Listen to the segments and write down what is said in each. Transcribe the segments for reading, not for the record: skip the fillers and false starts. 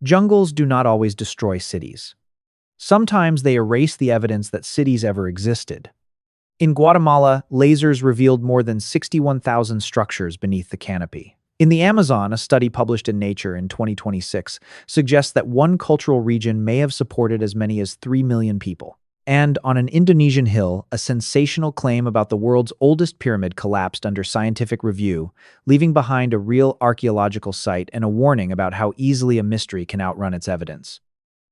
Jungles do not always destroy cities. Sometimes they erase the evidence that cities ever existed. In Guatemala, lasers revealed more than 61,000 structures beneath the canopy. In the Amazon, a study published in Nature in 2026 suggests that one cultural region may have supported as many as 3 million people. And on an Indonesian hill, a sensational claim about the world's oldest pyramid collapsed under scientific review, leaving behind a real archaeological site and a warning about how easily a mystery can outrun its evidence.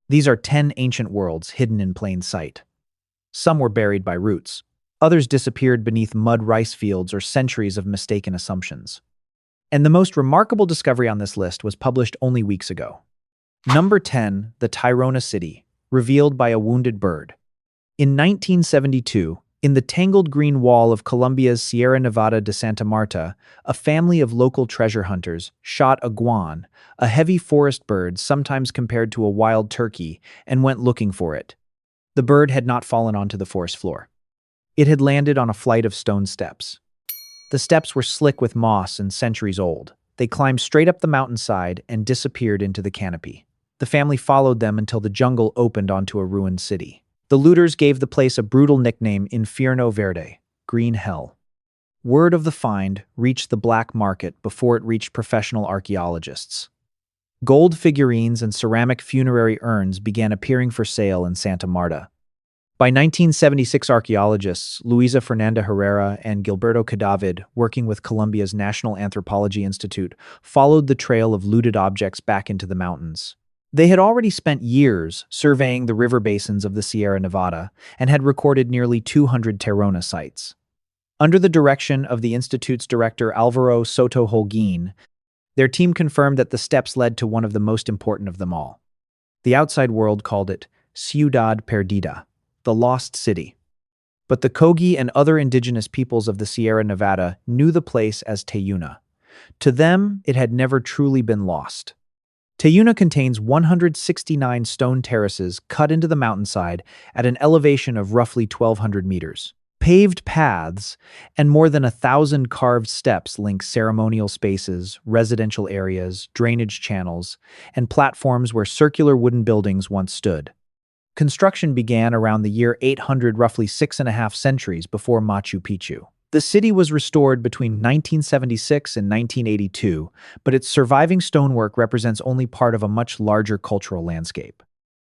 These are 10 ancient worlds hidden in plain sight. Some were buried by roots. Others disappeared beneath mud rice fields or centuries of mistaken assumptions. And the most remarkable discovery on this list was published only weeks ago. Number 10, the Tairona city, revealed by a wounded bird. In 1972, in the tangled green wall of Colombia's Sierra Nevada de Santa Marta, a family of local treasure hunters shot a guan, a heavy forest bird sometimes compared to a wild turkey, and went looking for it. The bird had not fallen onto the forest floor. It had landed on a flight of stone steps. The steps were slick with moss and centuries old. They climbed straight up the mountainside and disappeared into the canopy. The family followed them until the jungle opened onto a ruined city. The looters gave the place a brutal nickname, Infierno Verde, Green Hell. Word of the find reached the black market before it reached professional archaeologists. Gold figurines and ceramic funerary urns began appearing for sale in Santa Marta. By 1976, archaeologists Luisa Fernanda Herrera and Gilberto Cadavid, working with Colombia's National Anthropology Institute, followed the trail of looted objects back into the mountains. They had already spent years surveying the river basins of the Sierra Nevada and had recorded nearly 200 Tairona sites. Under the direction of the Institute's director Alvaro Soto Holguin, their team confirmed that the steps led to one of the most important of them all. The outside world called it Ciudad Perdida, the lost city. But the Kogi and other indigenous peoples of the Sierra Nevada knew the place as Teyuna. To them, it had never truly been lost. Teyuna contains 169 stone terraces cut into the mountainside at an elevation of roughly 1,200 meters. Paved paths and more than 1,000 carved steps link ceremonial spaces, residential areas, drainage channels, and platforms where circular wooden buildings once stood. Construction began around the year 800, roughly 6.5 centuries before Machu Picchu. The city was restored between 1976 and 1982, but its surviving stonework represents only part of a much larger cultural landscape.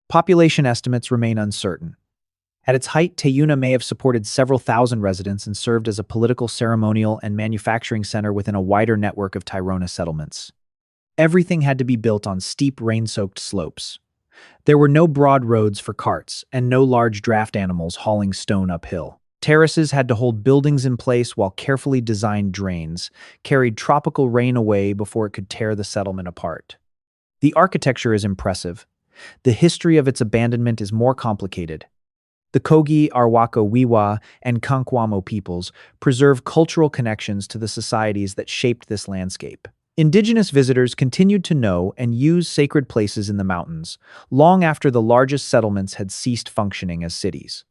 Population estimates remain uncertain. At its height, Teyuna may have supported several thousand residents and served as a political, ceremonial, and manufacturing center within a wider network of Tairona settlements. Everything had to be built on steep, rain-soaked slopes. There were no broad roads for carts and no large draft animals hauling stone uphill. Terraces had to hold buildings in place while carefully designed drains carried tropical rain away before it could tear the settlement apart. The architecture is impressive. The history of its abandonment is more complicated. The Kogi, Arhuaco, Wiwa, and Kankwamo peoples preserve cultural connections to the societies that shaped this landscape. Indigenous visitors continued to know and use sacred places in the mountains, long after the largest settlements had ceased functioning as cities.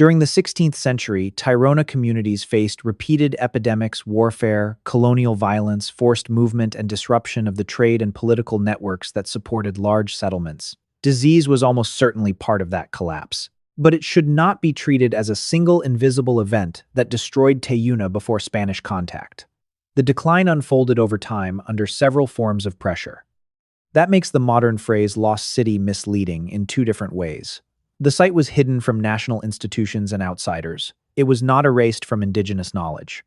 During the 16th century, Tairona communities faced repeated epidemics, warfare, colonial violence, forced movement, and disruption of the trade and political networks that supported large settlements. Disease was almost certainly part of that collapse. But it should not be treated as a single invisible event that destroyed Teyuna before Spanish contact. The decline unfolded over time under several forms of pressure. That makes the modern phrase lost city misleading in two different ways. The site was hidden from national institutions and outsiders. It was not erased from indigenous knowledge.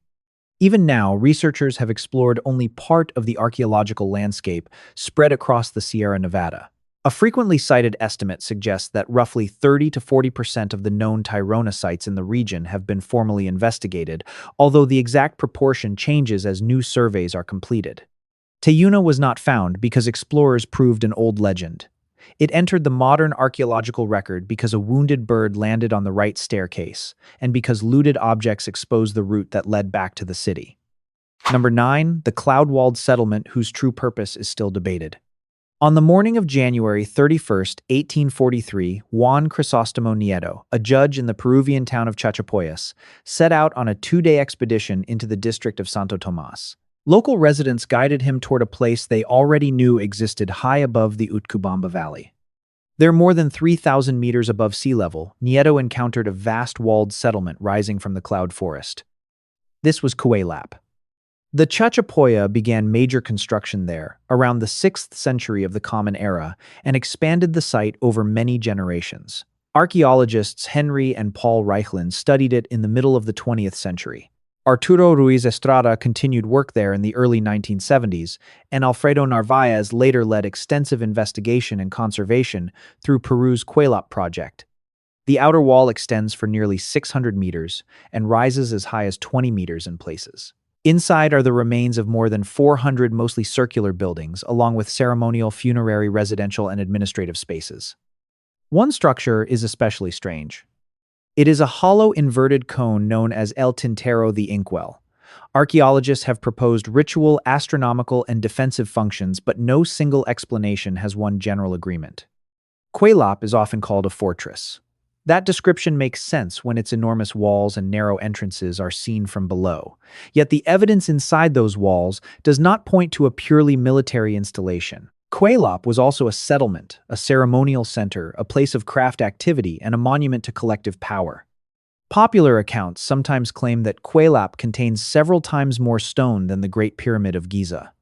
Even now, researchers have explored only part of the archaeological landscape spread across the Sierra Nevada. A frequently cited estimate suggests that roughly 30 to 40% of the known Tairona sites in the region have been formally investigated, although the exact proportion changes as new surveys are completed. Teyuna was not found because explorers proved an old legend. It entered the modern archaeological record because a wounded bird landed on the right staircase, and because looted objects exposed the route that led back to the city. Number 9, the cloud-walled settlement whose true purpose is still debated. On the morning of January 31st, 1843, Juan Crisostomo Nieto, a judge in the Peruvian town of Chachapoyas, set out on a 2-day expedition into the district of Santo Tomas. Local residents guided him toward a place they already knew existed high above the Utcubamba Valley. There, more than 3,000 meters above sea level, Nieto encountered a vast walled settlement rising from the cloud forest. This was Kuélap. The Chachapoya began major construction there around the 6th century of the Common Era and expanded the site over many generations. Archaeologists Henry and Paul Reichland studied it in the middle of the 20th century. Arturo Ruiz Estrada continued work there in the early 1970s, and Alfredo Narvaez later led extensive investigation and conservation through Peru's Kuélap project. The outer wall extends for nearly 600 meters and rises as high as 20 meters in places. Inside are the remains of more than 400 mostly circular buildings, along with ceremonial, funerary, residential, and administrative spaces. One structure is especially strange. It is a hollow inverted cone known as El Tintero the Inkwell. Archaeologists have proposed ritual, astronomical, and defensive functions, but no single explanation has won general agreement. Kuélap is often called a fortress. That description makes sense when its enormous walls and narrow entrances are seen from below. Yet the evidence inside those walls does not point to a purely military installation. Kuélap was also a settlement, a ceremonial center, a place of craft activity, and a monument to collective power. Popular accounts sometimes claim that Kuélap contains several times more stone than the Great Pyramid of Giza.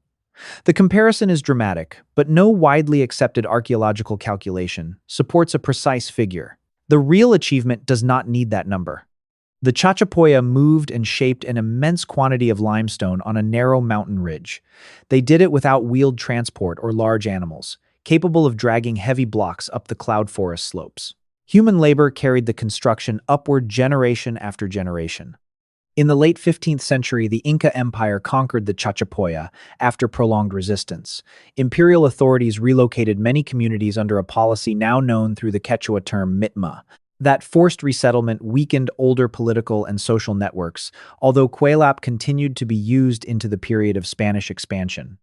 The comparison is dramatic, but no widely accepted archaeological calculation supports a precise figure. The real achievement does not need that number. The Chachapoya moved and shaped an immense quantity of limestone on a narrow mountain ridge. They did it without wheeled transport or large animals, capable of dragging heavy blocks up the cloud forest slopes. Human labor carried the construction upward generation after generation. In the late 15th century, the Inca Empire conquered the Chachapoya after prolonged resistance. Imperial authorities relocated many communities under a policy now known through the Quechua term mitma. That forced resettlement weakened older political and social networks, although Kuélap continued to be used into the period of Spanish expansion.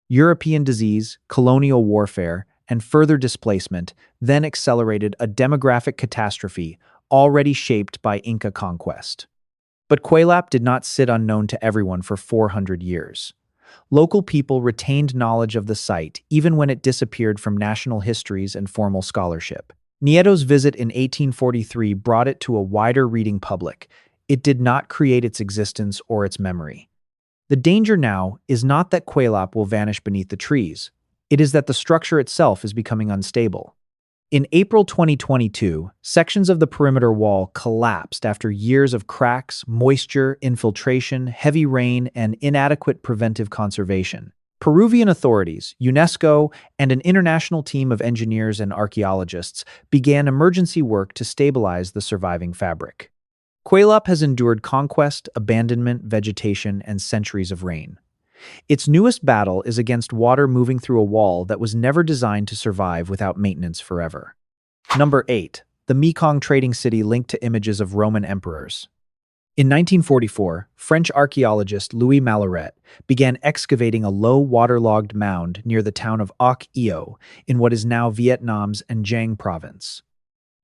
European disease, colonial warfare, and further displacement then accelerated a demographic catastrophe already shaped by Inca conquest. But Kuélap did not sit unknown to everyone for 400 years. Local people retained knowledge of the site even when it disappeared from national histories and formal scholarship. Nieto's visit in 1843 brought it to a wider reading public. It did not create its existence or its memory. The danger now is not that Kuélap will vanish beneath the trees. It is that the structure itself is becoming unstable. In April 2022, sections of the perimeter wall collapsed after years of cracks, moisture, infiltration, heavy rain, and inadequate preventive conservation. Peruvian authorities, UNESCO, and an international team of engineers and archaeologists began emergency work to stabilize the surviving fabric. Kuélap has endured conquest, abandonment, vegetation, and centuries of rain. Its newest battle is against water moving through a wall that was never designed to survive without maintenance forever. Number 8. The Mekong trading city linked to images of Roman emperors. In 1944, French archaeologist Louis Mallarette began excavating a low waterlogged mound near the town of Oc Eo in what is now Vietnam's Anh province.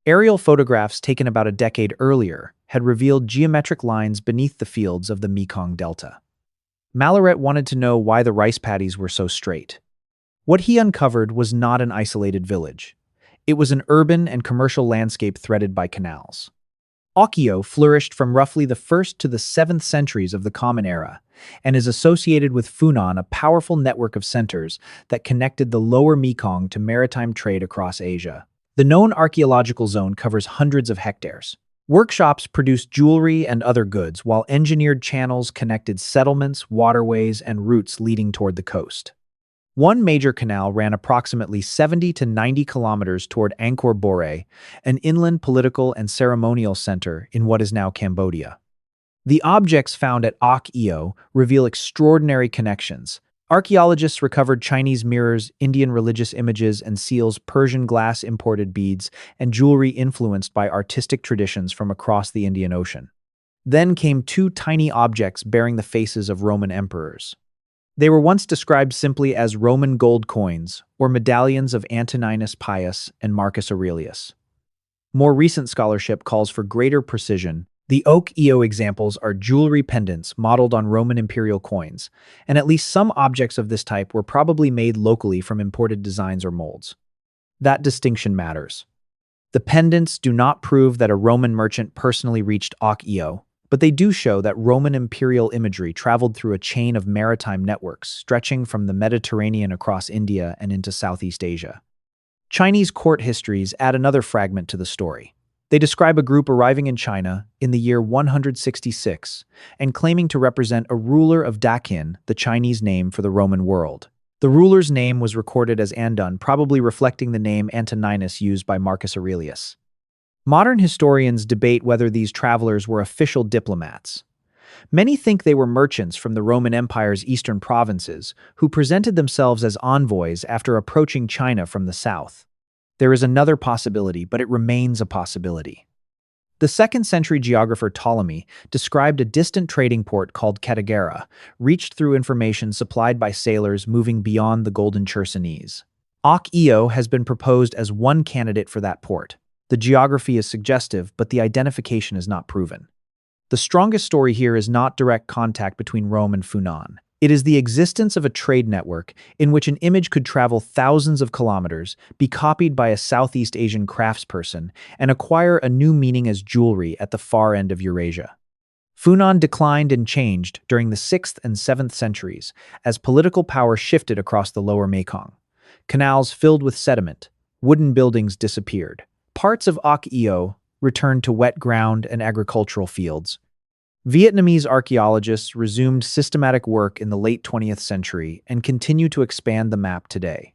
Aerial photographs taken about a decade earlier had revealed geometric lines beneath the fields of the Mekong Delta. Mallarette wanted to know why the rice paddies were so straight. What he uncovered was not an isolated village. It was an urban and commercial landscape threaded by canals. Oc Eo flourished from roughly the 1st to the 7th centuries of the Common Era and is associated with Funan, a powerful network of centers that connected the lower Mekong to maritime trade across Asia. The known archaeological zone covers hundreds of hectares. Workshops produced jewelry and other goods, while engineered channels connected settlements, waterways, and routes leading toward the coast. One major canal ran approximately 70 to 90 kilometers toward Angkor Wat, an inland political and ceremonial center in what is now Cambodia. The objects found at Oc Eo reveal extraordinary connections. Archaeologists recovered Chinese mirrors, Indian religious images and seals, Persian glass imported beads, and jewelry influenced by artistic traditions from across the Indian Ocean. Then came two tiny objects bearing the faces of Roman emperors. They were once described simply as Roman gold coins or medallions of Antoninus Pius and Marcus Aurelius. More recent scholarship calls for greater precision The oak eo examples are jewelry pendants modeled on Roman imperial coins, and at least some objects of this type were probably made locally from imported designs or molds. That distinction matters. The pendants do not prove that a Roman merchant personally reached Ak Eo, but they do show that Roman imperial imagery traveled through a chain of maritime networks stretching from the Mediterranean across India and into Southeast Asia. Chinese court histories add another fragment to the story. They describe a group arriving in China in the year 166 and claiming to represent a ruler of Dakin, the Chinese name for the Roman world. The ruler's name was recorded as Andun, probably reflecting the name Antoninus used by Marcus Aurelius. Modern historians debate whether these travelers were official diplomats. Many think they were merchants from the Roman Empire's eastern provinces who presented themselves as envoys after approaching China from the south. There is another possibility, but it remains a possibility. The 2nd century geographer Ptolemy described a distant trading port called Catagara, reached through information supplied by sailors moving beyond the Golden Chersonese. Ak Eo has been proposed as one candidate for that port. The geography is suggestive, but the identification is not proven. The strongest story here is not direct contact between Rome and Funan. It is the existence of a trade network in which an image could travel thousands of kilometers, be copied by a Southeast Asian craftsperson, and acquire a new meaning as jewelry at the far end of Eurasia. Funan declined and changed during the 6th and 7th centuries as political power shifted across the lower Mekong. Canals filled with sediment, wooden buildings disappeared. Parts of Ak Eo returned to wet ground and agricultural fields. Vietnamese archaeologists resumed systematic work in the late 20th century and continue to expand the map today.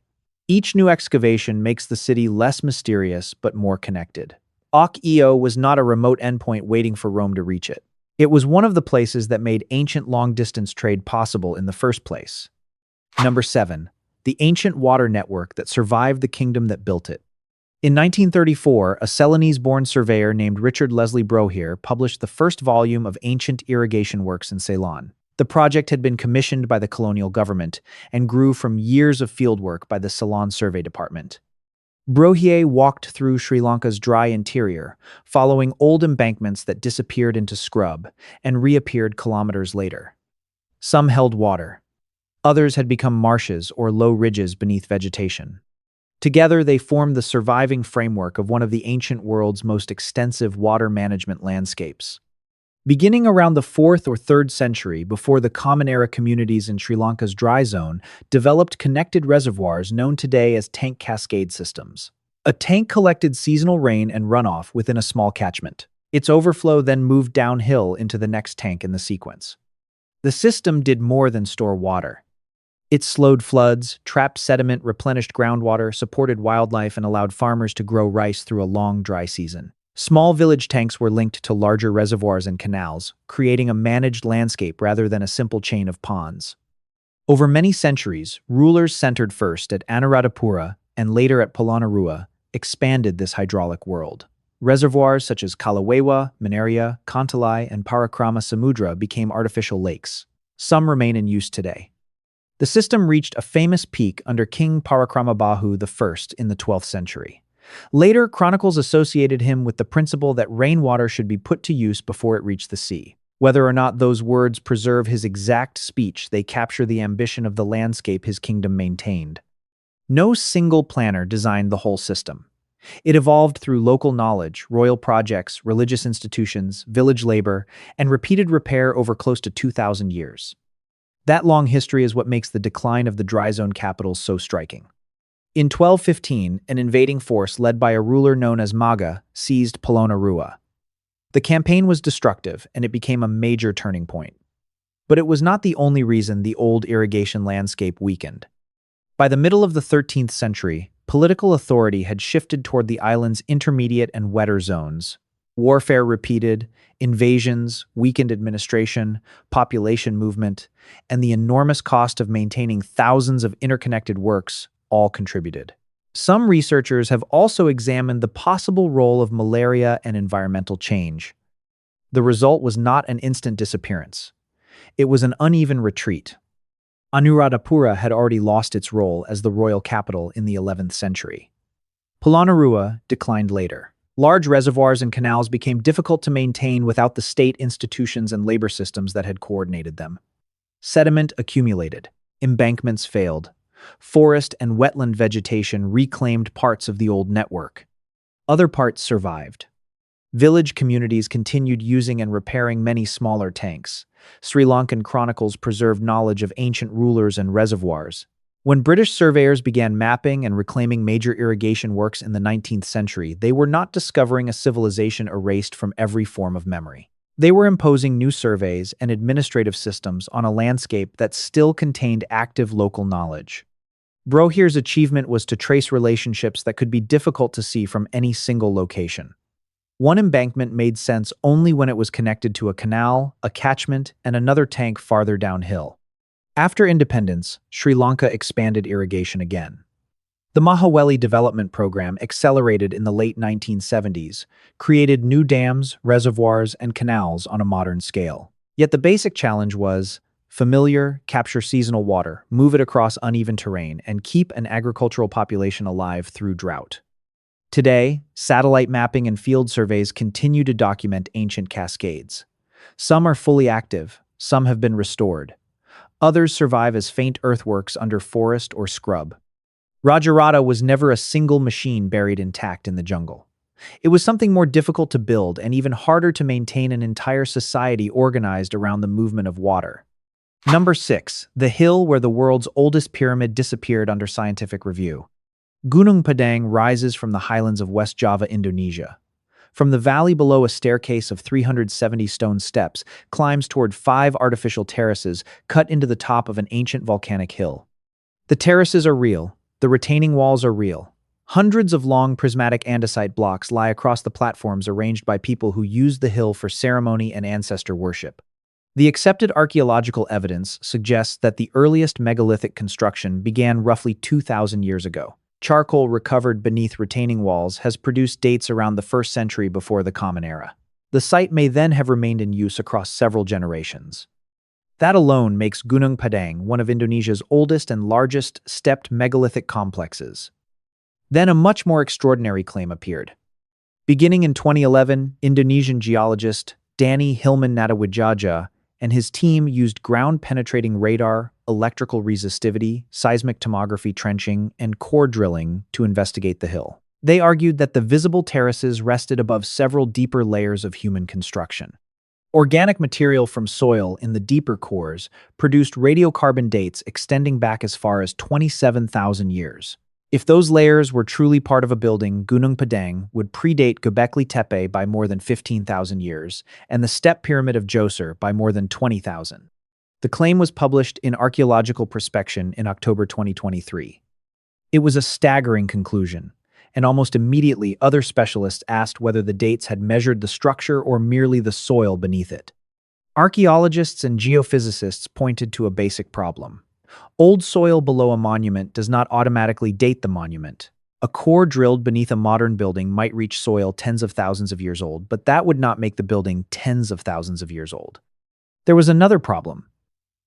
Each new excavation makes the city less mysterious but more connected. Ak Eo was not a remote endpoint waiting for Rome to reach it. It was one of the places that made ancient long-distance trade possible in the first place. Number 7. The ancient water network that survived the kingdom that built it. In 1934, a Ceylonese-born surveyor named Richard Leslie Brohier published the first volume of ancient irrigation works in Ceylon. The project had been commissioned by the colonial government and grew from years of fieldwork by the Ceylon Survey Department. Brohier walked through Sri Lanka's dry interior, following old embankments that disappeared into scrub and reappeared kilometers later. Some held water. Others had become marshes or low ridges beneath vegetation. Together, they formed the surviving framework of one of the ancient world's most extensive water management landscapes. Beginning around the 4th or 3rd century, before the Common Era communities in Sri Lanka's dry zone developed connected reservoirs known today as tank cascade systems. A tank collected seasonal rain and runoff within a small catchment. Its overflow then moved downhill into the next tank in the sequence. The system did more than store water. It slowed floods, trapped sediment, replenished groundwater, supported wildlife, and allowed farmers to grow rice through a long, dry season. Small village tanks were linked to larger reservoirs and canals, creating a managed landscape rather than a simple chain of ponds. Over many centuries, rulers centered first at Anuradhapura and later at Polonnaruwa expanded this hydraulic world. Reservoirs such as Kalawewa, Mineria, Kantalai, and Parakrama Samudra became artificial lakes. Some remain in use today. The system reached a famous peak under King Parakramabahu I in the 12th century. Later, chronicles associated him with the principle that rainwater should be put to use before it reached the sea. Whether or not those words preserve his exact speech, they capture the ambition of the landscape his kingdom maintained. No single planner designed the whole system. It evolved through local knowledge, royal projects, religious institutions, village labor, and repeated repair over close to 2,000 years. That long history is what makes the decline of the dry zone capitals so striking. In 1215, an invading force led by a ruler known as Maga seized Polonnaruwa. The campaign was destructive, and it became a major turning point. But it was not the only reason the old irrigation landscape weakened. By the middle of the 13th century, political authority had shifted toward the island's intermediate and wetter zones. Warfare repeated, invasions, weakened administration, population movement, and the enormous cost of maintaining thousands of interconnected works all contributed. Some researchers have also examined the possible role of malaria and environmental change. The result was not an instant disappearance. It was an uneven retreat. Anuradhapura had already lost its role as the royal capital in the 11th century. Polonnaruwa declined later. Large reservoirs and canals became difficult to maintain without the state institutions and labor systems that had coordinated them. Sediment accumulated, embankments failed, forest and wetland vegetation reclaimed parts of the old network. Other parts survived. Village communities continued using and repairing many smaller tanks. Sri Lankan chronicles preserved knowledge of ancient rulers and reservoirs. When British surveyors began mapping and reclaiming major irrigation works in the 19th century, they were not discovering a civilization erased from every form of memory. They were imposing new surveys and administrative systems on a landscape that still contained active local knowledge. Brohir's achievement was to trace relationships that could be difficult to see from any single location. One embankment made sense only when it was connected to a canal, a catchment, and another tank farther downhill. After independence, Sri Lanka expanded irrigation again. The Mahaweli Development Program accelerated in the late 1970s, created new dams, reservoirs, and canals on a modern scale. Yet the basic challenge was familiar, capture seasonal water, move it across uneven terrain, and keep an agricultural population alive through drought. Today, satellite mapping and field surveys continue to document ancient cascades. Some are fully active, some have been restored. Others survive as faint earthworks under forest or scrub. Rajarata was never a single machine buried intact in the jungle. It was something more difficult to build and even harder to maintain an entire society organized around the movement of water. Number 6. The hill where the world's oldest pyramid disappeared under scientific review. Gunung Padang rises from the highlands of West Java, Indonesia. From the valley below, a staircase of 370 stone steps climbs toward 5 artificial terraces cut into the top of an ancient volcanic hill. The terraces are real. The retaining walls are real. Hundreds of long prismatic andesite blocks lie across the platforms arranged by people who used the hill for ceremony and ancestor worship. The accepted archaeological evidence suggests that the earliest megalithic construction began roughly 2,000 years ago. Charcoal recovered beneath retaining walls has produced dates around the 1st century before the Common Era. The site may then have remained in use across several generations. That alone makes Gunung Padang one of Indonesia's oldest and largest stepped megalithic complexes. Then a much more extraordinary claim appeared. Beginning in 2011, Indonesian geologist Danny Hilman Natawijaja and his team used ground-penetrating radar, electrical resistivity, seismic tomography trenching, and core drilling to investigate the hill. They argued that the visible terraces rested above several deeper layers of human construction. Organic material from soil in the deeper cores produced radiocarbon dates extending back as far as 27,000 years. If those layers were truly part of a building, Gunung Padang would predate Göbekli Tepe by more than 15,000 years, and the Step Pyramid of Djoser by more than 20,000. The claim was published in Archaeological Prospection in October 2023. It was a staggering conclusion, and almost immediately other specialists asked whether the dates had measured the structure or merely the soil beneath it. Archaeologists and geophysicists pointed to a basic problem. Old soil below a monument does not automatically date the monument. A core drilled beneath a modern building might reach soil tens of thousands of years old, but that would not make the building tens of thousands of years old. There was another problem.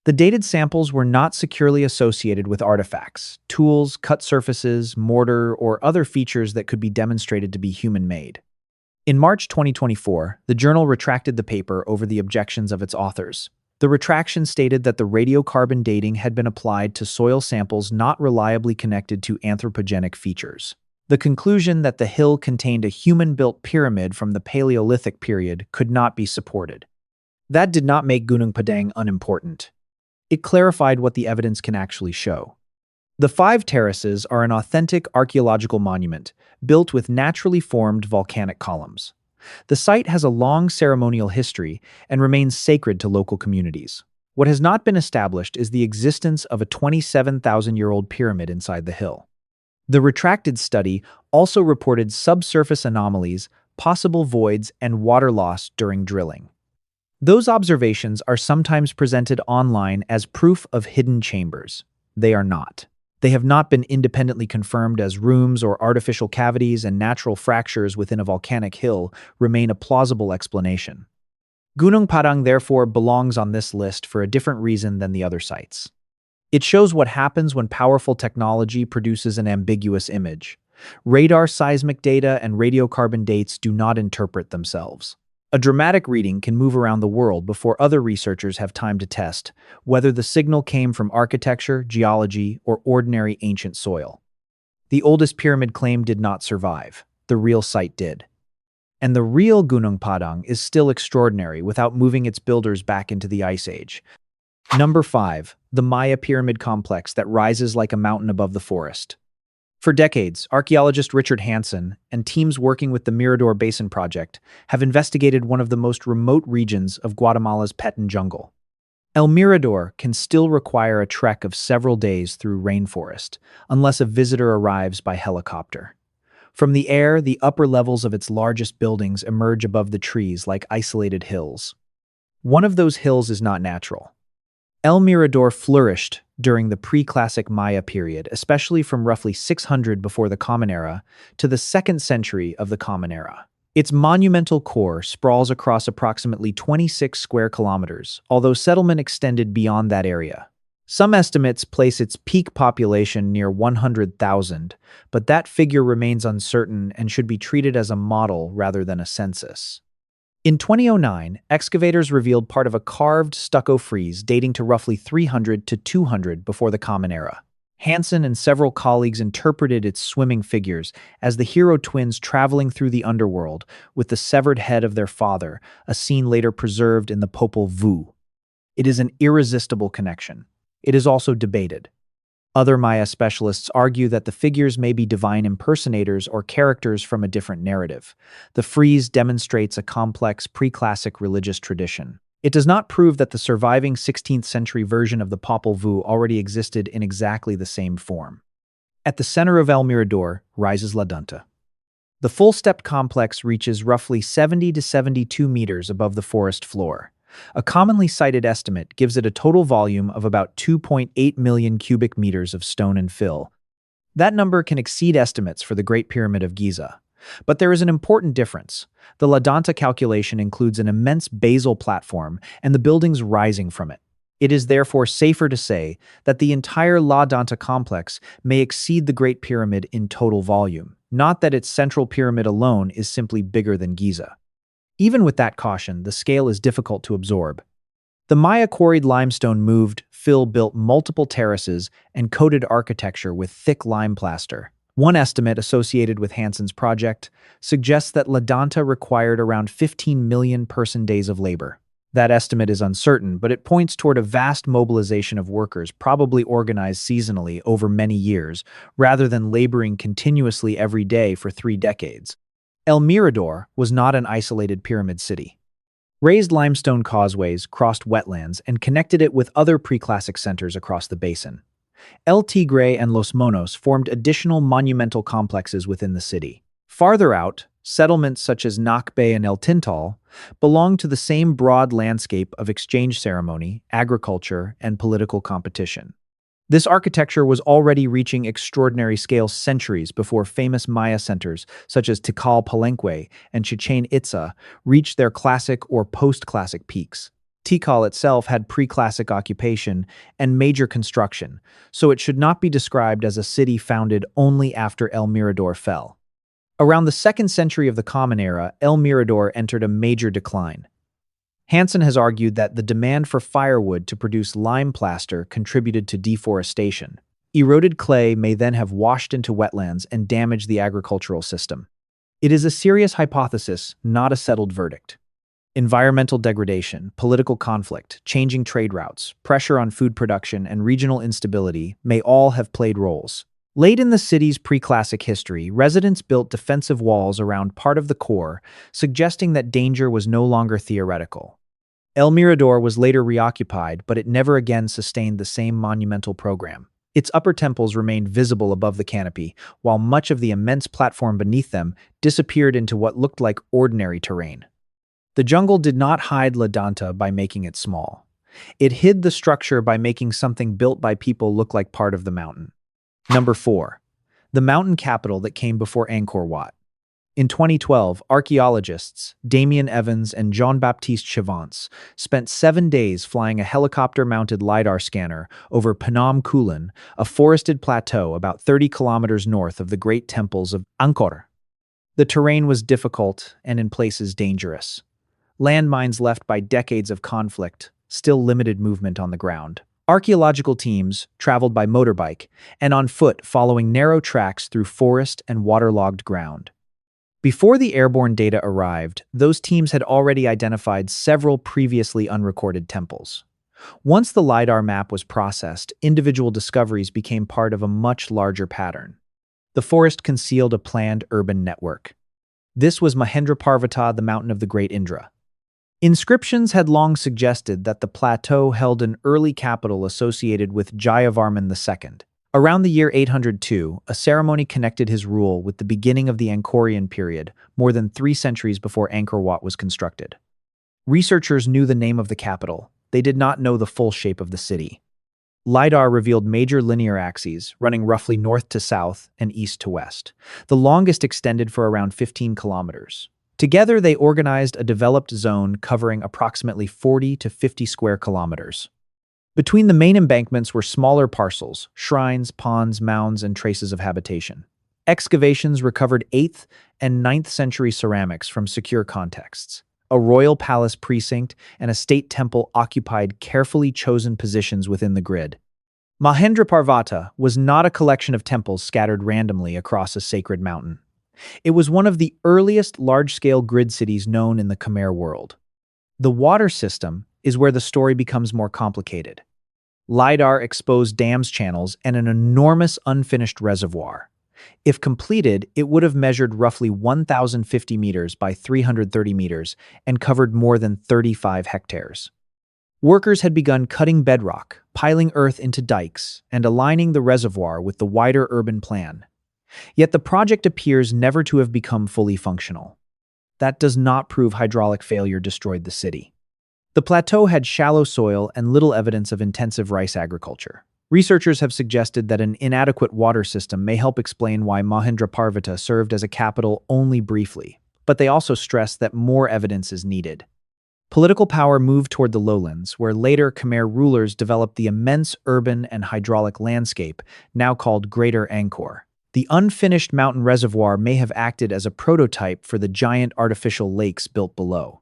The dated samples were not securely associated with artifacts, tools, cut surfaces, mortar, or other features that could be demonstrated to be human-made. In March 2024, the journal retracted the paper over the objections of its authors. The retraction stated that the radiocarbon dating had been applied to soil samples not reliably connected to anthropogenic features. The conclusion that the hill contained a human-built pyramid from the Paleolithic period could not be supported. That did not make Gunung Padang unimportant. It clarified what the evidence can actually show. The 5 terraces are an authentic archaeological monument, built with naturally formed volcanic columns. The site has a long ceremonial history and remains sacred to local communities. What has not been established is the existence of a 27,000-year-old pyramid inside the hill. The retracted study also reported subsurface anomalies, possible voids, and water loss during drilling. Those observations are sometimes presented online as proof of hidden chambers. They are not. They have not been independently confirmed as rooms or artificial cavities, and natural fractures within a volcanic hill remain a plausible explanation. Gunung Padang therefore belongs on this list for a different reason than the other sites. It shows what happens when powerful technology produces an ambiguous image. Radar seismic data and radiocarbon dates do not interpret themselves. A dramatic reading can move around the world before other researchers have time to test whether the signal came from architecture, geology, or ordinary ancient soil. The oldest pyramid claim did not survive. The real site did. And the real Gunung Padang is still extraordinary without moving its builders back into the Ice Age. Number 5. The Maya Pyramid Complex that rises like a mountain above the forest. For decades, archaeologist Richard Hansen and teams working with the Mirador Basin Project have investigated one of the most remote regions of Guatemala's Petén jungle. El Mirador can still require a trek of several days through rainforest, unless a visitor arrives by helicopter. From the air, the upper levels of its largest buildings emerge above the trees like isolated hills. One of those hills is not natural. El Mirador flourished during the pre-classic Maya period, especially from roughly 600 before the Common Era to the 2nd century of the Common Era. Its monumental core sprawls across approximately 26 square kilometers, although settlement extended beyond that area. Some estimates place its peak population near 100,000, but that figure remains uncertain and should be treated as a model rather than a census. In 2009, excavators revealed part of a carved stucco frieze dating to roughly 300 to 200 before the Common Era. Hansen and several colleagues interpreted its swimming figures as the hero twins traveling through the underworld with the severed head of their father, a scene later preserved in the Popol Vuh. It is an irresistible connection. It is also debated. Other Maya specialists argue that the figures may be divine impersonators or characters from a different narrative. The frieze demonstrates a complex pre-classic religious tradition. It does not prove that the surviving 16th century version of the Popol Vuh already existed in exactly the same form. At the center of El Mirador rises La Dunta. The full-step complex reaches roughly 70 to 72 meters above the forest floor. A commonly cited estimate gives it a total volume of about 2.8 million cubic meters of stone and fill. That number can exceed estimates for the Great Pyramid of Giza. But there is an important difference. The La Dunta calculation includes an immense basal platform and the buildings rising from it. It is therefore safer to say that the entire La Dunta complex may exceed the Great Pyramid in total volume, not that its central pyramid alone is simply bigger than Giza. Even with that caution, the scale is difficult to absorb. The Maya quarried limestone moved, built multiple terraces, and coated architecture with thick lime plaster. One estimate associated with Hansen's project suggests that La Dunta required around 15 million person-days of labor. That estimate is uncertain, but it points toward a vast mobilization of workers, probably organized seasonally over many years, rather than laboring continuously every day for 3 decades. El Mirador was not an isolated pyramid city. Raised limestone causeways crossed wetlands and connected it with other pre-classic centers across the basin. El Tigre and Los Monos formed additional monumental complexes within the city. Farther out, settlements such as Nakbe and El Tintal belong to the same broad landscape of exchange ceremony, agriculture, and political competition. This architecture was already reaching extraordinary scale centuries before famous Maya centers such as Tikal Palenque and Chichen Itza reached their classic or post-classic peaks. Tikal itself had pre-classic occupation and major construction, so it should not be described as a city founded only after El Mirador fell. Around the 2nd century of the Common Era, El Mirador entered a major decline. Hansen has argued that the demand for firewood to produce lime plaster contributed to deforestation. Eroded clay may then have washed into wetlands and damaged the agricultural system. It is a serious hypothesis, not a settled verdict. Environmental degradation, political conflict, changing trade routes, pressure on food production, and regional instability may all have played roles. Late in the city's pre-classic history, residents built defensive walls around part of the core, suggesting that danger was no longer theoretical. El Mirador was later reoccupied, but it never again sustained the same monumental program. Its upper temples remained visible above the canopy, while much of the immense platform beneath them disappeared into what looked like ordinary terrain. The jungle did not hide La Dunta by making it small. It hid the structure by making something built by people look like part of the mountain. Number 4. The mountain capital that came before Angkor Wat. In 2012, archaeologists Damien Evans and Jean-Baptiste Chevance spent 7 days flying a helicopter-mounted LiDAR scanner over Phnom Kulen, a forested plateau about 30 kilometers north of the great temples of Angkor. The terrain was difficult and in places dangerous. Landmines left by decades of conflict, still limited movement on the ground. Archaeological teams traveled by motorbike and on foot following narrow tracks through forest and waterlogged ground. Before the airborne data arrived, those teams had already identified several previously unrecorded temples. Once the LiDAR map was processed, individual discoveries became part of a much larger pattern. The forest concealed a planned urban network. This was Mahendra Parvata, the mountain of the great Indra. Inscriptions had long suggested that the plateau held an early capital associated with Jayavarman II. Around the year 802, a ceremony connected his rule with the beginning of the Angkorian period, more than 3 centuries before Angkor Wat was constructed. Researchers knew the name of the capital. They did not know the full shape of the city. LiDAR revealed major linear axes, running roughly north to south and east to west. The longest extended for around 15 kilometers. Together, they organized a developed zone covering approximately 40 to 50 square kilometers. Between the main embankments were smaller parcels, shrines, ponds, mounds, and traces of habitation. Excavations recovered 8th and 9th century ceramics from secure contexts. A royal palace precinct and a state temple occupied carefully chosen positions within the grid. Mahendra Parvata was not a collection of temples scattered randomly across a sacred mountain. It was one of the earliest large-scale grid cities known in the Khmer world. The water system is where the story becomes more complicated. LiDAR exposed dams channels and an enormous unfinished reservoir. If completed, it would have measured roughly 1,050 meters by 330 meters and covered more than 35 hectares. Workers had begun cutting bedrock, piling earth into dikes, and aligning the reservoir with the wider urban plan. Yet the project appears never to have become fully functional. That does not prove hydraulic failure destroyed the city. The plateau had shallow soil and little evidence of intensive rice agriculture. Researchers have suggested that an inadequate water system may help explain why Mahendra Parvata served as a capital only briefly, but they also stress that more evidence is needed. Political power moved toward the lowlands, where later Khmer rulers developed the immense urban and hydraulic landscape, now called Greater Angkor. The unfinished mountain reservoir may have acted as a prototype for the giant artificial lakes built below.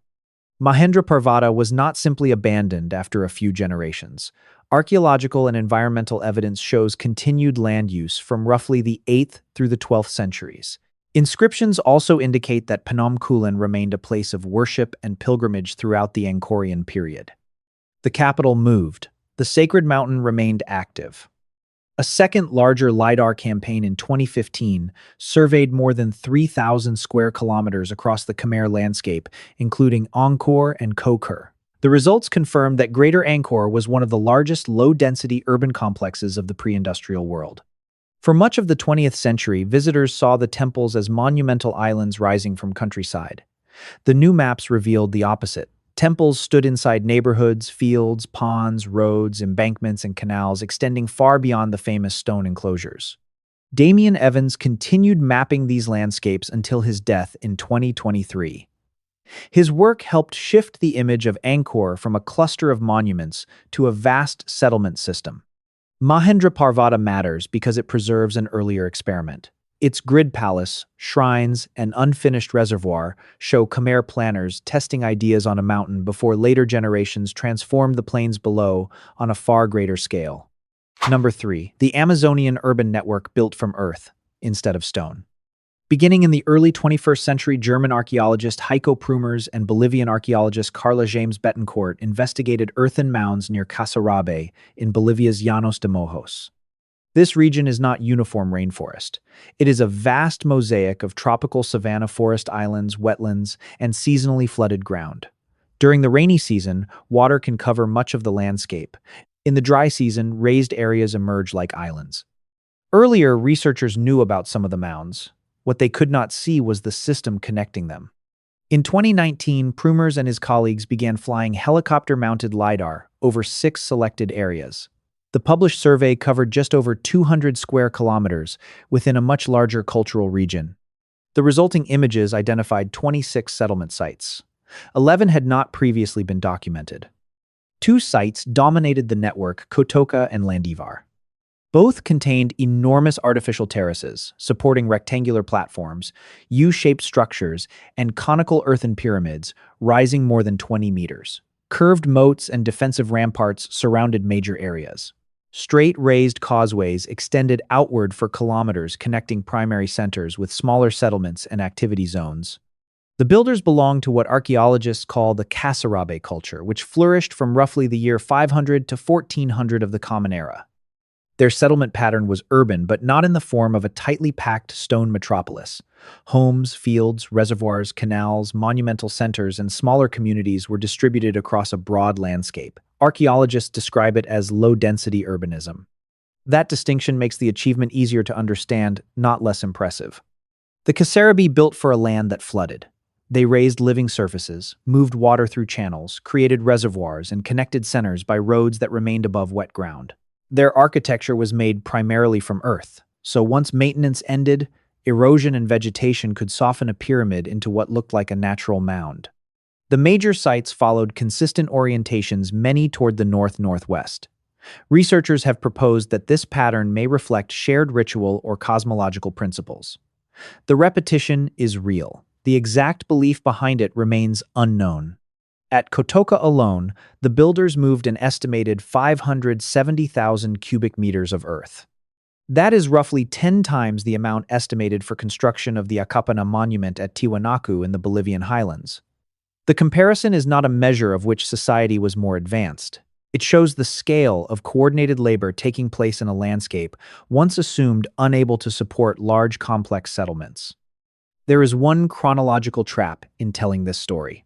Mahendra Parvata was not simply abandoned after a few generations. Archaeological and environmental evidence shows continued land use from roughly the 8th through the 12th centuries. Inscriptions also indicate that Phnom Kulen remained a place of worship and pilgrimage throughout the Angkorian period. The capital moved. The sacred mountain remained active. A second larger LiDAR campaign in 2015 surveyed more than 3,000 square kilometers across the Khmer landscape, including Angkor and Kokor. The results confirmed that Greater Angkor was one of the largest low-density urban complexes of the pre-industrial world. For much of the 20th century, visitors saw the temples as monumental islands rising from countryside. The new maps revealed the opposite. Temples stood inside neighborhoods, fields, ponds, roads, embankments, and canals extending far beyond the famous stone enclosures. Damien Evans continued mapping these landscapes until his death in 2023. His work helped shift the image of Angkor from a cluster of monuments to a vast settlement system. Mahendra Parvata matters because it preserves an earlier experiment. Its grid palace, shrines, and unfinished reservoir show Khmer planners testing ideas on a mountain before later generations transformed the plains below on a far greater scale. Number 3. The Amazonian urban network built from earth instead of stone. Beginning in the early 21st century, German archaeologist Heiko Prumers and Bolivian archaeologist Carla James Betancourt investigated earthen mounds near Casarabi in Bolivia's Llanos de Mojos. This region is not uniform rainforest. It is a vast mosaic of tropical savanna forest islands, wetlands, and seasonally flooded ground. During the rainy season, water can cover much of the landscape. In the dry season, raised areas emerge like islands. Earlier, researchers knew about some of the mounds. What they could not see was the system connecting them. In 2019, Prumers and his colleagues began flying helicopter-mounted LiDAR over 6 selected areas. The published survey covered just over 200 square kilometers within a much larger cultural region. The resulting images identified 26 settlement sites. 11 had not previously been documented. Two sites dominated the network, Kotoka and Landivar. Both contained enormous artificial terraces, supporting rectangular platforms, U-shaped structures, and conical earthen pyramids rising more than 20 meters. Curved moats and defensive ramparts surrounded major areas. Straight raised causeways extended outward for kilometers, connecting primary centers with smaller settlements and activity zones. The builders belonged to what archaeologists call the Casarabi culture, which flourished from roughly the year 500 to 1400 of the Common Era. Their settlement pattern was urban, but not in the form of a tightly packed stone metropolis. Homes, fields, reservoirs, canals, monumental centers, and smaller communities were distributed across a broad landscape. Archaeologists describe it as low-density urbanism. That distinction makes the achievement easier to understand, not less impressive. The Casarabi built for a land that flooded. They raised living surfaces, moved water through channels, created reservoirs, and connected centers by roads that remained above wet ground. Their architecture was made primarily from earth, so once maintenance ended, erosion and vegetation could soften a pyramid into what looked like a natural mound. The major sites followed consistent orientations, many toward the north-northwest. Researchers have proposed that this pattern may reflect shared ritual or cosmological principles. The repetition is real. The exact belief behind it remains unknown. At Kotoka alone, the builders moved an estimated 570,000 cubic meters of earth. That is roughly 10 times the amount estimated for construction of the Akapana monument at Tiwanaku in the Bolivian highlands. The comparison is not a measure of which society was more advanced. It shows the scale of coordinated labor taking place in a landscape once assumed unable to support large complex settlements. There is one chronological trap in telling this story.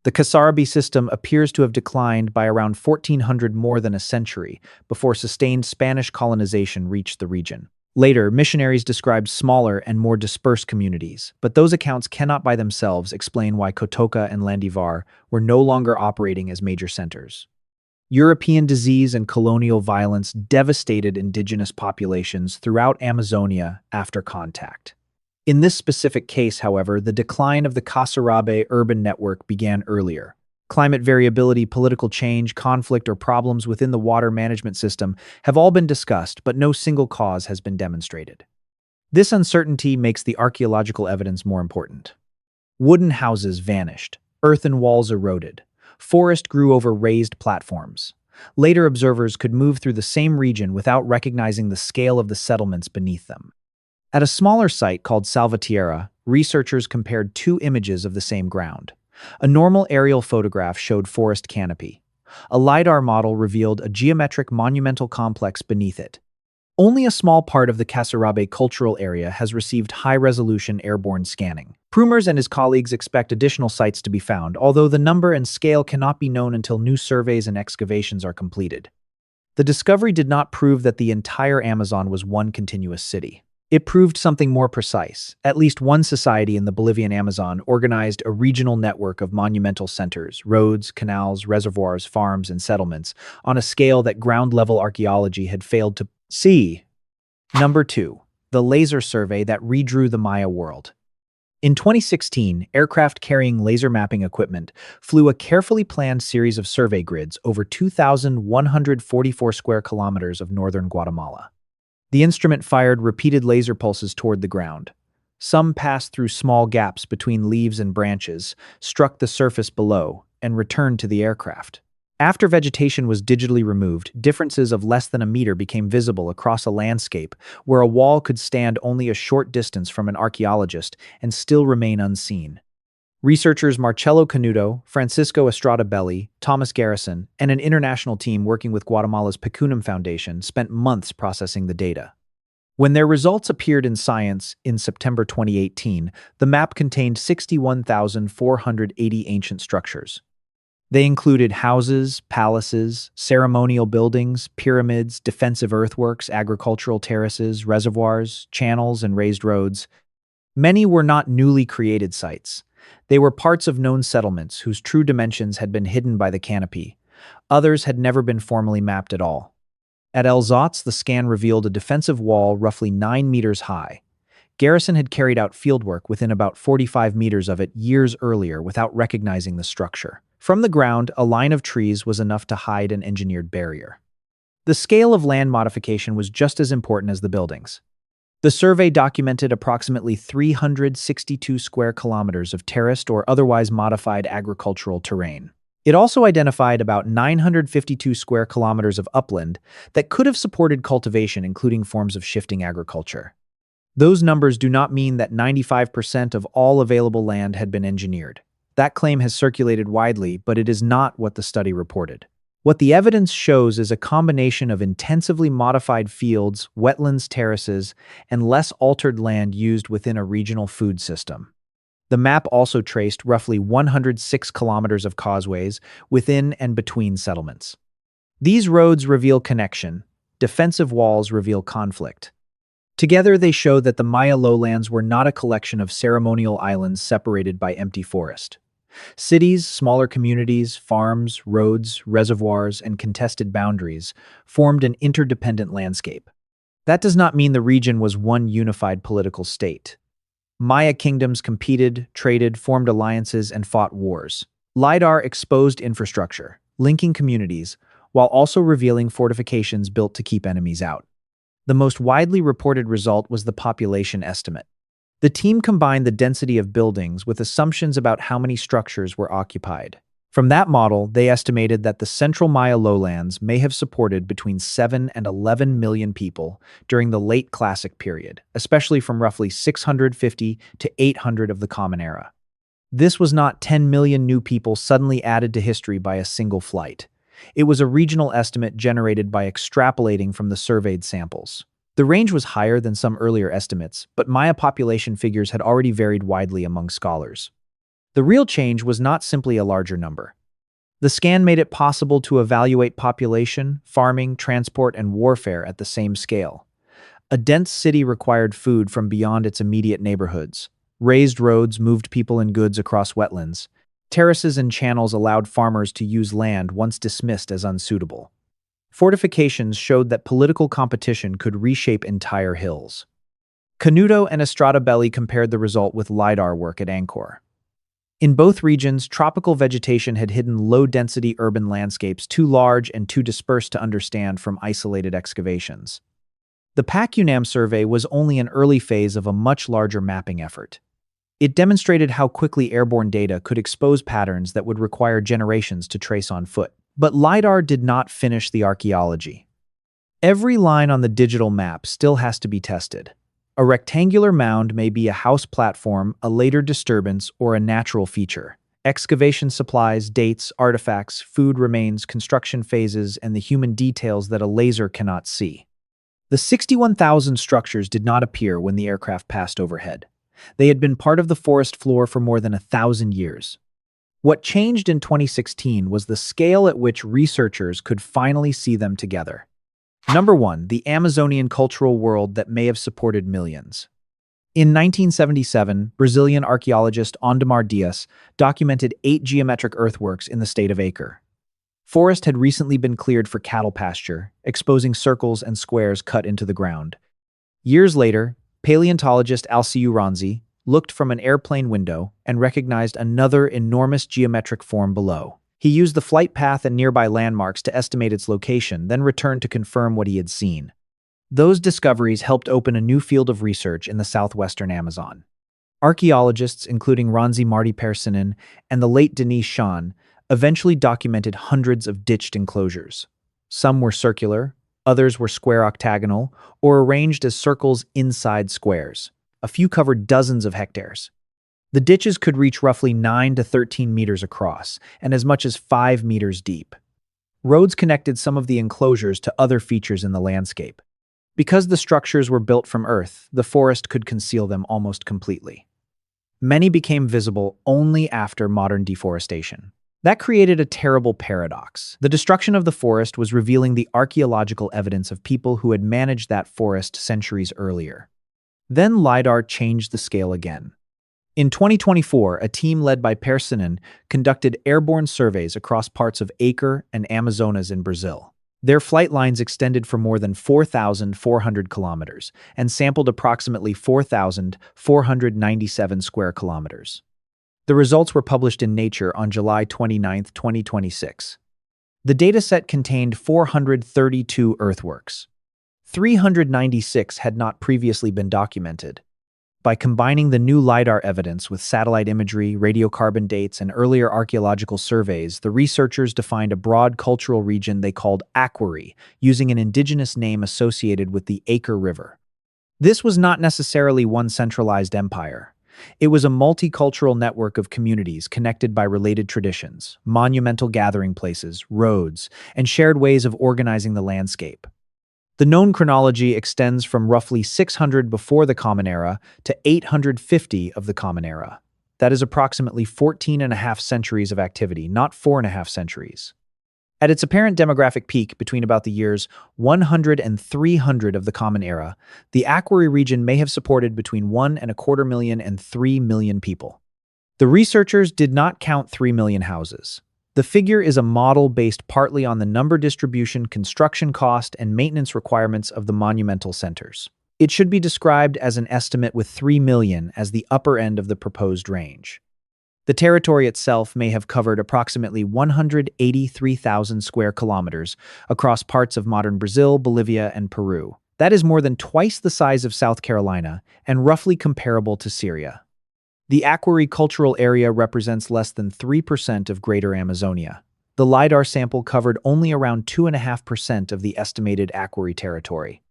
The Casarabi system appears to have declined by around 1400, more than a century, before sustained Spanish colonization reached the region. Later, missionaries described smaller and more dispersed communities, but those accounts cannot by themselves explain why Kotoka and Landivar were no longer operating as major centers. European disease and colonial violence devastated indigenous populations throughout Amazonia after contact. In this specific case, however, the decline of the Casarabi urban network began earlier. Climate variability, political change, conflict, or problems within the water management system have all been discussed, but no single cause has been demonstrated. This uncertainty makes the archaeological evidence more important. Wooden houses vanished, earthen walls eroded, forest grew over raised platforms. Later observers could move through the same region without recognizing the scale of the settlements beneath them. At a smaller site called Salvatierra, researchers compared two images of the same ground. A normal aerial photograph showed forest canopy. A Lidar model revealed a geometric monumental complex beneath it. Only a small part of the Casarabi cultural area has received high-resolution airborne scanning. Prumers and his colleagues expect additional sites to be found, although the number and scale cannot be known until new surveys and excavations are completed. The discovery did not prove that the entire Amazon was one continuous city. It proved something more precise. At least one society in the Bolivian Amazon organized a regional network of monumental centers, roads, canals, reservoirs, farms, and settlements, on a scale that ground-level archaeology had failed to see. Number 2. The laser survey that redrew the Maya world. In 2016, aircraft carrying laser mapping equipment flew a carefully planned series of survey grids over 2,144 square kilometers of northern Guatemala. The instrument fired repeated laser pulses toward the ground. Some passed through small gaps between leaves and branches, struck the surface below, and returned to the aircraft. After vegetation was digitally removed, differences of less than a meter became visible across a landscape where a wall could stand only a short distance from an archaeologist and still remain unseen. Researchers Marcello Canuto, Francisco Estrada Belli, Thomas Garrison, and an international team working with Guatemala's Pecunum Foundation spent months processing the data. When their results appeared in Science in September 2018, the map contained 61,480 ancient structures. They included houses, palaces, ceremonial buildings, pyramids, defensive earthworks, agricultural terraces, reservoirs, channels, and raised roads. Many were not newly created sites. They were parts of known settlements whose true dimensions had been hidden by the canopy. Others had never been formally mapped at all. At El Zotz, the scan revealed a defensive wall roughly 9 meters high. Garrison had carried out fieldwork within about 45 meters of it years earlier without recognizing the structure. From the ground, a line of trees was enough to hide an engineered barrier. The scale of land modification was just as important as the buildings. The survey documented approximately 362 square kilometers of terraced or otherwise modified agricultural terrain. It also identified about 952 square kilometers of upland that could have supported cultivation, including forms of shifting agriculture. Those numbers do not mean that 95% of all available land had been engineered. That claim has circulated widely, but it is not what the study reported. What the evidence shows is a combination of intensively modified fields, wetlands, terraces, and less altered land used within a regional food system. The map also traced roughly 106 kilometers of causeways within and between settlements. These roads reveal connection, defensive walls reveal conflict. Together, they show that the Maya lowlands were not a collection of ceremonial islands separated by empty forest. Cities, smaller communities, farms, roads, reservoirs, and contested boundaries formed an interdependent landscape. That does not mean the region was one unified political state. Maya kingdoms competed, traded, formed alliances, and fought wars. Lidar exposed infrastructure, linking communities, while also revealing fortifications built to keep enemies out. The most widely reported result was the population estimate. The team combined the density of buildings with assumptions about how many structures were occupied. From that model, they estimated that the central Maya lowlands may have supported between 7 and 11 million people during the late Classic period, especially from roughly 650 to 800 of the Common Era. This was not 10 million new people suddenly added to history by a single flight. It was a regional estimate generated by extrapolating from the surveyed samples. The range was higher than some earlier estimates, but Maya population figures had already varied widely among scholars. The real change was not simply a larger number. The scan made it possible to evaluate population, farming, transport, and warfare at the same scale. A dense city required food from beyond its immediate neighborhoods. Raised roads moved people and goods across wetlands. Terraces and channels allowed farmers to use land once dismissed as unsuitable. Fortifications showed that political competition could reshape entire hills. Canuto and Estrada Belli compared the result with LiDAR work at Angkor. In both regions, tropical vegetation had hidden low-density urban landscapes too large and too dispersed to understand from isolated excavations. The PAC-UNAM survey was only an early phase of a much larger mapping effort. It demonstrated how quickly airborne data could expose patterns that would require generations to trace on foot. But LiDAR did not finish the archaeology. Every line on the digital map still has to be tested. A rectangular mound may be a house platform, a later disturbance, or a natural feature. Excavation supplies, dates, artifacts, food remains, construction phases, and the human details that a laser cannot see. The 61,000 structures did not appear when the aircraft passed overhead. They had been part of the forest floor for more than 1,000 years. What changed in 2016 was the scale at which researchers could finally see them together. Number 1, the Amazonian cultural world that may have supported millions. In 1977, Brazilian archaeologist Ondemar Dias documented 8 geometric earthworks in the state of Acre. Forest had recently been cleared for cattle pasture, exposing circles and squares cut into the ground. Years later, paleontologist Alciu Ronzi looked from an airplane window and recognized another enormous geometric form below. He used the flight path and nearby landmarks to estimate its location, then returned to confirm what he had seen. Those discoveries helped open a new field of research in the southwestern Amazon. Archaeologists, including Ronzi Marty Persinen and the late Denise Sean, eventually documented hundreds of ditched enclosures. Some were circular, others were square octagonal, or arranged as circles inside squares. A few covered dozens of hectares. The ditches could reach roughly 9 to 13 meters across and as much as 5 meters deep. Roads connected some of the enclosures to other features in the landscape. Because the structures were built from earth, the forest could conceal them almost completely. Many became visible only after modern deforestation. That created a terrible paradox. The destruction of the forest was revealing the archaeological evidence of people who had managed that forest centuries earlier. Then LiDAR changed the scale again. In 2024, a team led by Persinen conducted airborne surveys across parts of Acre and Amazonas in Brazil. Their flight lines extended for more than 4,400 kilometers and sampled approximately 4,497 square kilometers. The results were published in Nature on July 29, 2026. The dataset contained 432 earthworks. 396 had not previously been documented. By combining the new Lidar evidence with satellite imagery, radiocarbon dates, and earlier archaeological surveys, the researchers defined a broad cultural region they called Aquiry, using an indigenous name associated with the Acre River. This was not necessarily one centralized empire. It was a multicultural network of communities connected by related traditions, monumental gathering places, roads, and shared ways of organizing the landscape. The known chronology extends from roughly 600 before the Common Era to 850 of the Common Era. That is approximately 14.5 centuries of activity, not 4.5 centuries. At its apparent demographic peak between about the years 100 and 300 of the Common Era, the Aquiry region may have supported between 1.25 million and 3 million people. The researchers did not count 3 million houses. The figure is a model based partly on the number distribution, construction cost, and maintenance requirements of the monumental centers. It should be described as an estimate with 3 million as the upper end of the proposed range. The territory itself may have covered approximately 183,000 square kilometers across parts of modern Brazil, Bolivia, and Peru. That is more than twice the size of South Carolina and roughly comparable to Syria. The Aquiry cultural area represents less than 3% of Greater Amazonia. The LiDAR sample covered only around 2.5% of the estimated Aquiry territory.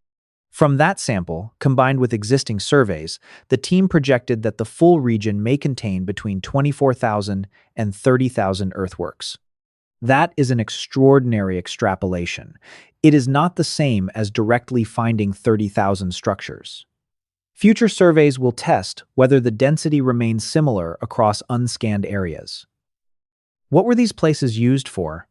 From that sample, combined with existing surveys, the team projected that the full region may contain between 24,000 and 30,000 earthworks. That is an extraordinary extrapolation. It is not the same as directly finding 30,000 structures. Future surveys will test whether the density remains similar across unscanned areas. What were these places used for?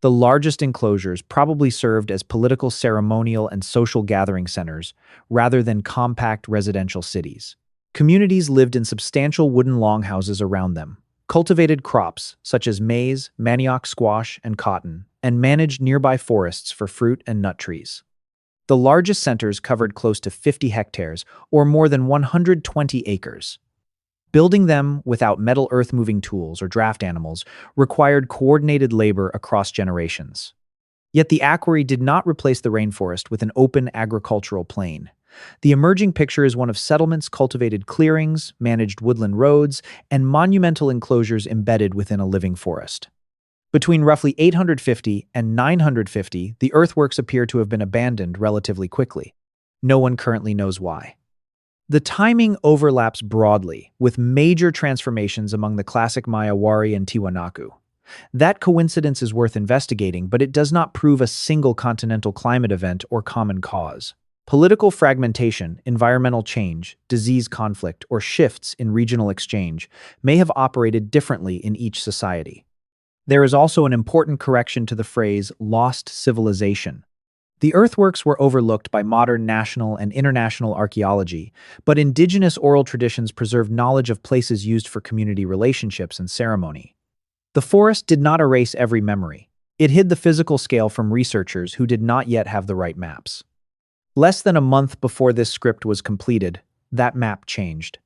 The largest enclosures probably served as political, ceremonial, and social gathering centers rather than compact residential cities. Communities lived in substantial wooden longhouses around them, cultivated crops such as maize, manioc, squash, and cotton, and managed nearby forests for fruit and nut trees. The largest centers covered close to 50 hectares, or more than 120 acres. Building them without metal earth-moving tools or draft animals required coordinated labor across generations. Yet the Aquiry did not replace the rainforest with an open agricultural plain. The emerging picture is one of settlements, cultivated clearings, managed woodland roads, and monumental enclosures embedded within a living forest. Between roughly 850 and 950, the earthworks appear to have been abandoned relatively quickly. No one currently knows why. The timing overlaps broadly with major transformations among the classic Maya Wari and Tiwanaku. That coincidence is worth investigating, but it does not prove a single continental climate event or common cause. Political fragmentation, environmental change, disease conflict, or shifts in regional exchange may have operated differently in each society. There is also an important correction to the phrase lost civilization. The earthworks were overlooked by modern national and international archaeology, but indigenous oral traditions preserved knowledge of places used for community relationships and ceremony. The forest did not erase every memory. It hid the physical scale from researchers who did not yet have the right maps. Less than a month before this script was completed, that map changed.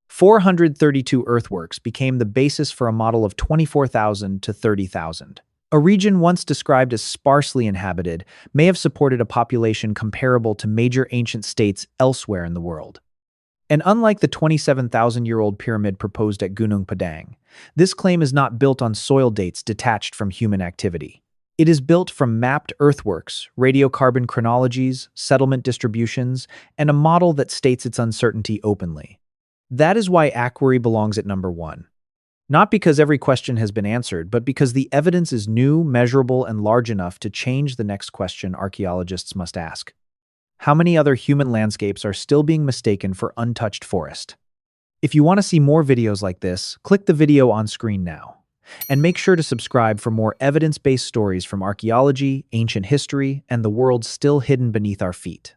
432 earthworks became the basis for a model of 24,000 to 30,000. A region once described as sparsely inhabited may have supported a population comparable to major ancient states elsewhere in the world. And unlike the 27,000-year-old pyramid proposed at Gunung Padang, this claim is not built on soil dates detached from human activity. It is built from mapped earthworks, radiocarbon chronologies, settlement distributions, and a model that states its uncertainty openly. That is why Aquiry belongs at number 1. Not because every question has been answered, but because the evidence is new, measurable, and large enough to change the next question archaeologists must ask. How many other human landscapes are still being mistaken for untouched forest? If you want to see more videos like this, click the video on screen now. And make sure to subscribe for more evidence-based stories from archaeology, ancient history, and the world still hidden beneath our feet.